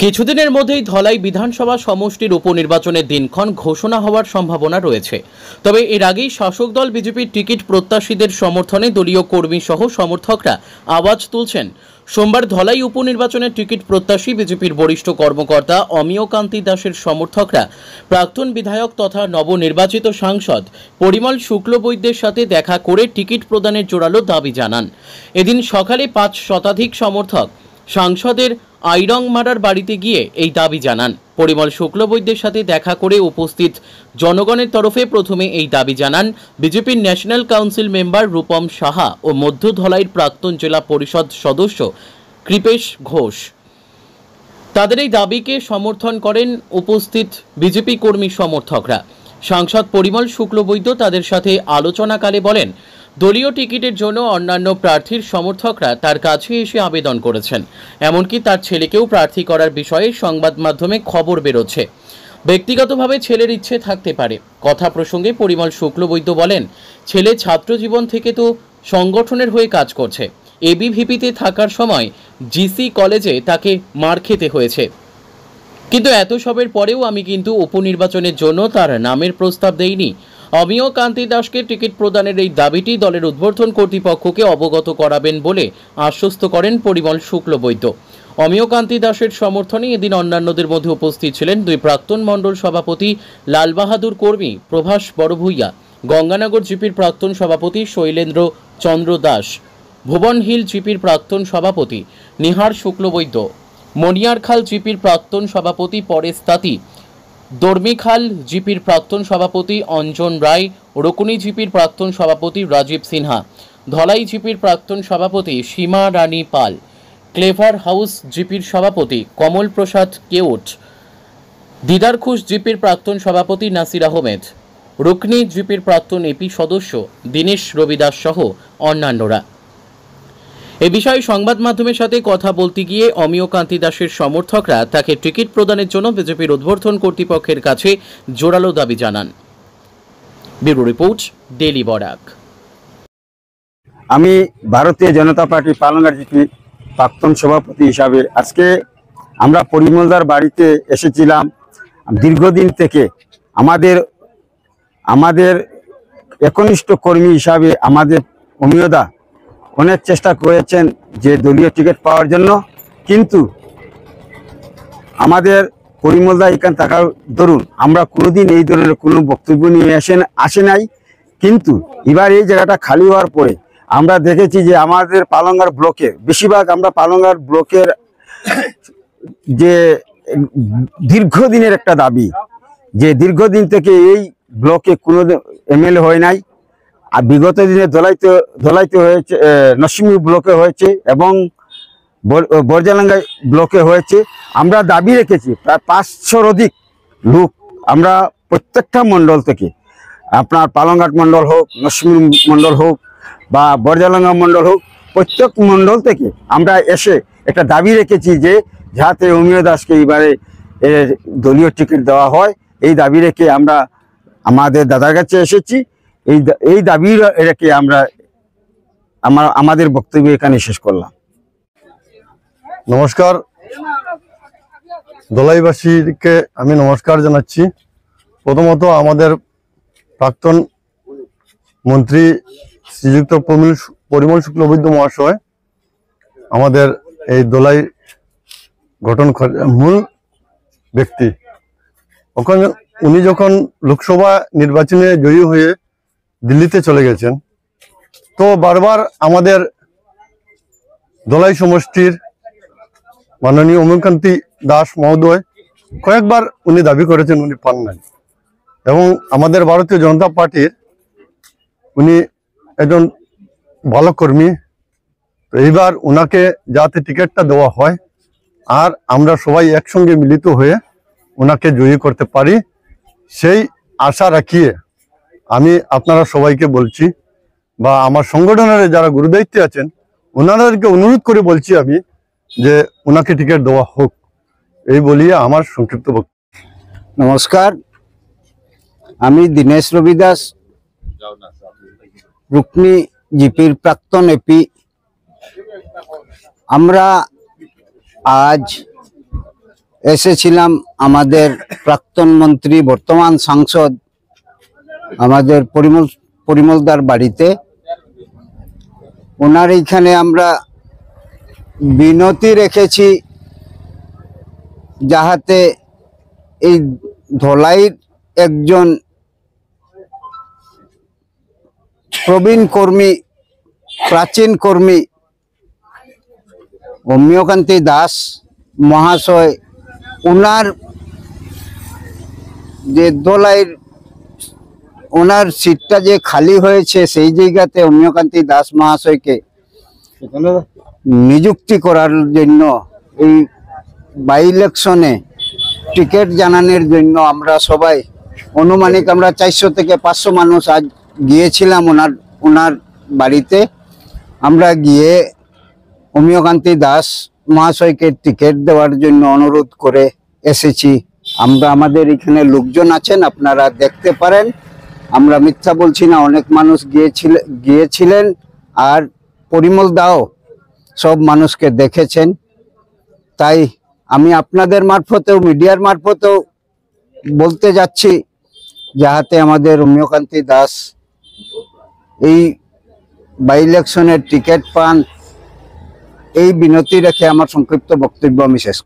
কিছুদিনের মধ্যেই ধলাই বিধানসভা সমষ্টির উপনির্বাচনের দিনক্ষণ ঘোষণা হওয়ার সম্ভাবনা রয়েছে। তবে এর আগেই শাসক দল বিজেপির টিকিট প্রত্যাশীদের সমর্থনে দলীয় কর্মী সহ সমর্থকরা আওয়াজ তুলছেন। সোমবার ধলাই উপনির্বাচনের টিকিট প্রত্যাশী বিজেপির বরিষ্ঠ কর্মকর্তা অমিয় কান্তি দাসের সমর্থকরা প্রাক্তন বিধায়ক তথা নবনির্বাচিত সাংসদ পরিমল শুক্লবৈদ্যের সাথে দেখা করে টিকিট প্রদানের জোরালো দাবি জানান। এদিন সকালে ৫ শতাধিক সমর্থক সাংসদের আইরংমারার বাড়িতে গিয়ে এই দাবি জানান। পরিমল শুক্লবৈদ্যের সাথে দেখা করে উপস্থিত জনগণের তরফে প্রথমে এই দাবি জানান বিজেপির national council member Rupam Saha ও মধ্য ধলাইয়ের প্রাক্তন জেলা পরিষদ সদস্য কৃপেশ ঘোষ। তাদের এই দাবিকে সমর্থন করেন উপস্থিত বিজেপি কর্মী সমর্থকরা। সাংসদ পরিমল শুক্লবৈদ্য তাদের সাথে আলোচনাকালে বলেন, দলীয় টিকিটের জন্য অন্যান্য প্রার্থীর সমর্থকরা তার কাছে এসে আবেদন করেছেন। এমনকি তার ছেলেকেও প্রার্থী করার বিষয়ে সংবাদ মাধ্যমে খবর বেরোচ্ছে। ব্যক্তিগতভাবে ছেলের ইচ্ছে থাকতে পারে। কথা প্রসঙ্গে পরিমল শুক্লবৈদ্য বলেন, ছেলে ছাত্র জীবন থেকে তো সংগঠনের হয়ে কাজ করছে। এবিভিপিতে থাকার সময় জিসি কলেজে তাকে মার খেতে হয়েছে, কিন্তু এত সবের পরেও আমি কিন্তু উপনির্বাচনের জন্য তার নামের প্রস্তাব দেইনি। অমিয় কান্তি দাসকে টিকিট প্রদানের এই দাবিটি দলের উদ্বোধন কর্তৃপক্ষকে অবগত করাবেন বলে আশ্বস্ত করেন পরিমল শুক্লবৈদ্য। অমিয় কান্তি দাসের সমর্থনে এদিন অন্যান্যদের মধ্যে উপস্থিত ছিলেন দুই প্রাক্তন মণ্ডল সভাপতি লাল বাহাদুর কর্মী প্রভাস বড়ভূইয়া, গঙ্গানগর জিপির প্রাক্তন সভাপতি শৈলেন্দ্র চন্দ্র দাস, ভুবন হিল জিপির প্রাক্তন সভাপতি নিহার শুক্লবৈদ্য, মনিয়ারখাল জিপির প্রাক্তন সভাপতি পরেশ তাঁতি, দর্মিখাল জিপির প্রাক্তন সভাপতি অঞ্জন রায়, রকুনি জিপির প্রাক্তন সভাপতি রাজীব সিনহা, ধলাই জিপির প্রাক্তন সভাপতি সীমা রানী পাল, ক্লেভার হাউস জিপির সভাপতি কমল প্রসাদ কেউট, দিদারখুশ জিপির প্রাক্তন সভাপতি নাসির আহমেদ, রুকনি জিপির প্রাক্তন এপি সদস্য দীনেশ রবিদাস সহ অন্যান্যরা। এ বিষয়ে সংবাদ মাধ্যমের সাথে কথা বলতে গিয়ে অমিয় কান্তি দাসের সমর্থকরা তাকে টিকিট প্রদানের জন্য বিজেপির উদ্বোধন কর্তৃপক্ষের কাছে জোরালো দাবি জানান। Bureau report, daily Barak. আমি ভারতীয় জনতা পার্টি পালংঘাট জিপি প্রাক্তন সভাপতি হিসাবে আজকে আমরা পরিমলদার বাড়িতে এসেছিলাম। দীর্ঘদিন থেকে আমাদের একনিষ্ঠ কর্মী হিসাবে আমাদের অমিয়দা অনেক চেষ্টা করেছেন যে দলীয় টিকিট পাওয়ার জন্য, কিন্তু আমাদের পরিমলদা এখানে থাকার দরুন আমরা কোনোদিন এই ধরনের কোনো বক্তব্য নিয়ে আসে নাই। কিন্তু এবার এই জায়গাটা খালি হওয়ার পরে আমরা দেখেছি যে আমাদের পালংঘাট ব্লকের বেশিরভাগ আমরা পালংঘাট ব্লকের যে দীর্ঘদিনের একটা দাবি, যে দীর্ঘদিন থেকে এই ব্লকে কোনো এমএলএ হয় নাই। আর বিগত দিনে ধলাইতে হয়েছে, নরসিংদী ব্লকে হয়েছে এবং বরজালাঙ্গা ব্লকে হয়েছে। আমরা দাবি রেখেছি প্রায় 500-র অধিক লোক আমরা প্রত্যেকটা মণ্ডল থেকে, আপনার পালংঘাট মণ্ডল হোক, নরসিংদী মণ্ডল হোক বা বরজালাঙ্গা মণ্ডল হোক, প্রত্যেক মণ্ডল থেকে আমরা এসে একটা দাবি রেখেছি যে যাতে অমিয় দাসকে এবারে দলীয় টিকিট দেওয়া হয়। এই দাবি রেখে আমরা আমাদের দাদার কাছে এসেছি। এই দাবি রেখে আমরা আমাদের বক্তব্য এখানে শেষ করলাম। নমস্কার, ধলাইবাসীকে আমি নমস্কার জানাচ্ছি। প্রথমত আমাদের প্রাক্তন মন্ত্রী শ্রীযুক্ত পরিমল শুক্লবৈদ্য মহাশয় আমাদের এই ধলাই গঠন মূল ব্যক্তি। ওখানে উনি যখন লোকসভা নির্বাচনে জয়ী হয়ে দিল্লিতে চলে গেছেন, তো বারবার আমাদের ধলাই সমষ্টির মাননীয় অমিয় কান্তি দাস মহোদয় কয়েকবার উনি দাবি করেছেন, উনি পান নাই। এবং আমাদের ভারতীয় জনতা পার্টির উনি একজন ভালো কর্মী। তো এইবার ওনাকে যাতে টিকিটটা দেওয়া হয় আর আমরা সবাই একসঙ্গে মিলিত হয়ে ওনাকে জয়ী করতে পারি, সেই আশা রাখিয়ে আমি আপনারা সবাইকে বলছি, বা আমার সংগঠনের যারা গুরুদায়িত্বে আছেন ওনাদেরকে অনুরোধ করে বলছি আমি যে ওনাকে টিকিট দেওয়া হোক। এই বলিয়ে আমার সংক্ষিপ্ত বক্তব্য। নমস্কার, আমি দীনেশ রবিদাস, রুকনি জিপির প্রাক্তন এপি। আমরা আজ এসেছিলাম আমাদের প্রাক্তন মন্ত্রী বর্তমান সাংসদ আমাদের পরিমলদার বাড়িতে। ওনার এইখানে আমরা বিনতি রেখেছি যাহাতে এই ধলাইয়ের একজন প্রবীণ কর্মী, প্রাচীন কর্মী অমিয়কান্তি দাস মহাশয়, ওনার যে ধলাইয়ের ওনার সিটটা যে খালি হয়েছে সেই জায়গাতে অমিয়কান্তি দাস মহাশয়কে নিযুক্তি করার জন্য এই বাই ইলেকশনে টিকিট জানানোর জন্য আমরা সবাই অনুমানিক আমরা 400 থেকে 500 মানুষ আজ গিয়েছিলাম ওনার বাড়িতে। আমরা গিয়ে অমিয়কান্তি দাস মহাশয়কে টিকিট দেওয়ার জন্য অনুরোধ করে এসেছি। আমরা আমাদের এখানে লোকজন আছেন, আপনারা দেখতে পারেন, আমরা মিথ্যা বলছি না, অনেক মানুষ গিয়েছিলেন আর পরিমল দাও সব মানুষকে দেখেছেন। তাই আমি আপনাদের মারফতেও মিডিয়ার মারফতেও বলতে যাচ্ছি যাহাতে আমাদের অমিয়কান্তি দাস এই বাই ইলেকশনের টিকিট পান, এই বিনতি রেখে আমার সংক্ষিপ্ত বক্তব্য আমি শেষ